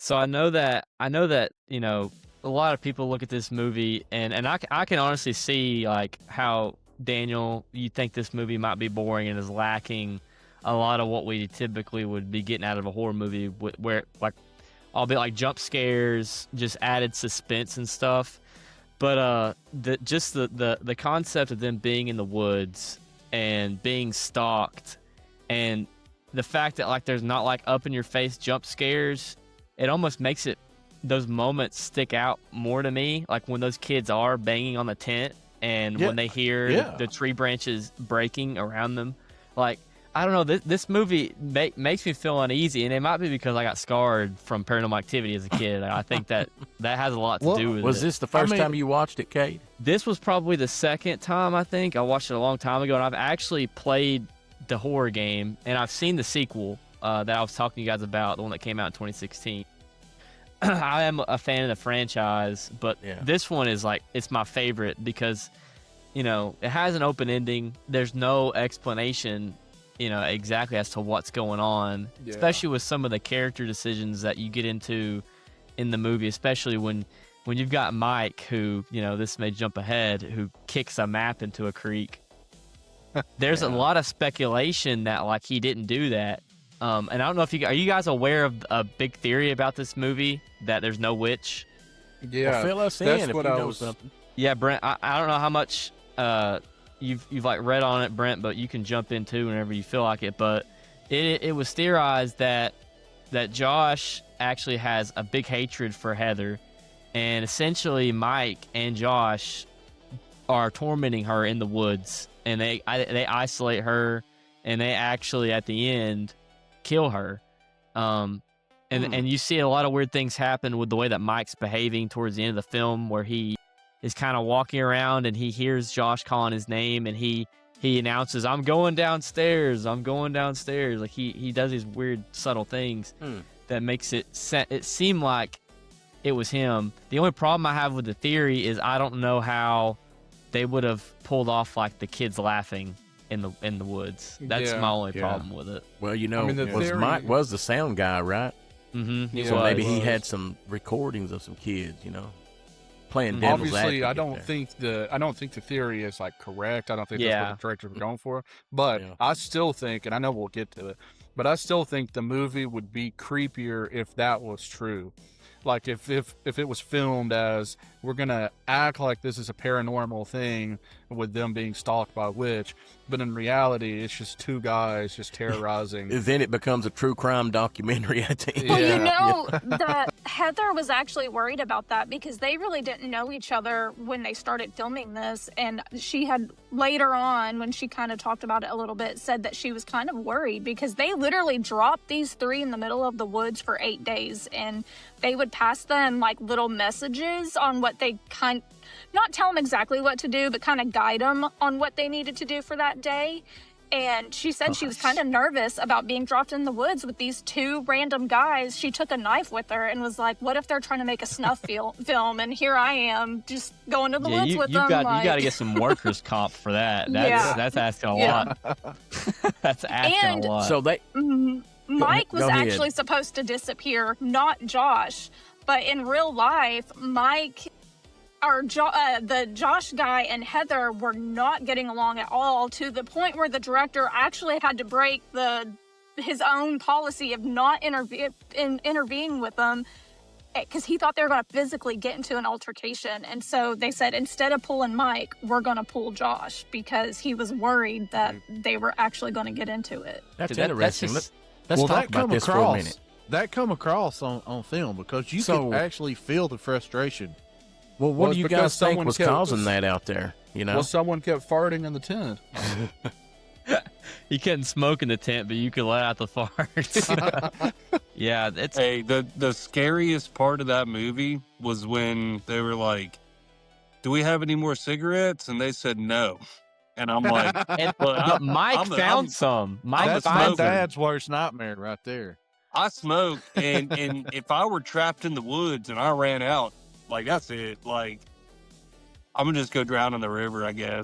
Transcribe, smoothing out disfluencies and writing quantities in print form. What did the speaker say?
So I know that a lot of people look at this movie and I can honestly see like how Daniel, you think this movie might be boring and is lacking a lot of what we typically would be getting out of a horror movie, where like albeit like jump scares, just added suspense and stuff. But the concept of them being in the woods and being stalked, and the fact that like there's not like up in your face jump scares, it almost makes it those moments stick out more to me. Like when those kids are banging on the tent and when they hear the tree branches breaking around them, like I don't know, this movie makes me feel uneasy, and it might be because I got scarred from Paranormal Activity as a kid. I think that has a lot to do with it. Was this the first time you watched it, Kate? This was probably the second time, I think. I watched it a long time ago, and I've actually played the horror game, and I've seen the sequel that I was talking to you guys about, the one that came out in 2016. I am a fan of the franchise, but this one is like, it's my favorite because, it has an open ending. There's no explanation exactly as to what's going on, especially with some of the character decisions that you get into in the movie, especially when you've got Mike, who, this may jump ahead, who kicks a map into a creek. There's a lot of speculation that like he didn't do that. And I don't know if are you guys aware of a big theory about this movie, that there's no witch? Yeah, well, fill us in if you know something. Yeah, Brent, I don't know how much you've like read on it, Brent, but you can jump in too whenever you feel like it. But it was theorized that Josh actually has a big hatred for Heather, and essentially Mike and Josh are tormenting her in the woods, and they isolate her, and they actually at the end kill her. And you see a lot of weird things happen with the way that Mike's behaving towards the end of the film, where he is kind of walking around and he hears Josh calling his name, and he announces, I'm going downstairs. Like he does these weird subtle things that makes it seem like it was him. The only problem I have with the theory is I don't know how they would have pulled off like the kids laughing in the woods. That's my only problem with it. Well, Mike was the sound guy, right? Mm-hmm. So maybe he had some recordings of some kids, playing devil's Obviously, advocate I don't think the theory is like correct. I don't think that's what the directors were going for. But I still think, and I know we'll get to it, but I still think the movie would be creepier if that was true. Like if it was filmed as, we're gonna act like this is a paranormal thing with them being stalked by a witch, but in reality it's just two guys just terrorizing. Then it becomes a true crime documentary, I think. Well, that Heather was actually worried about that because they really didn't know each other when they started filming this, and she had later on, when she kind of talked about it a little bit, said that she was kind of worried because they literally dropped these three in the middle of the woods for 8 days, and they would pass them like little messages on what they not tell them exactly what to do, but kind of guide them on what they needed to do for that day. And she said she was kind of nervous about being dropped in the woods with these two random guys. She took a knife with her and was like, what if they're trying to make a snuff film and here I am just going to the woods with them? You got to get some workers' comp for that. That's asking a lot. That's asking a lot. So Mike was actually supposed to disappear, not Josh. But in real life, Mike, the Josh guy and Heather were not getting along at all, to the point where the director actually had to break his own policy of not intervening with them, because he thought they were going to physically get into an altercation. And so they said, instead of pulling Mike, we're going to pull Josh, because he was worried that they were actually going to get into it. That's interesting. Let's talk about this for a minute. That come across on film, because you could actually feel the frustration. Well, what do you guys think was causing that out there? Well, someone kept farting in the tent. You couldn't smoke in the tent, but you could let out the farts. Yeah, the scariest part of that movie was when they were like, "Do we have any more cigarettes?" And they said no. And I'm like, but Mike found some. That's my dad's worst nightmare right there. I smoked, and if I were trapped in the woods and I ran out, like, that's it. Like, I'm gonna just go drown in the river, I guess.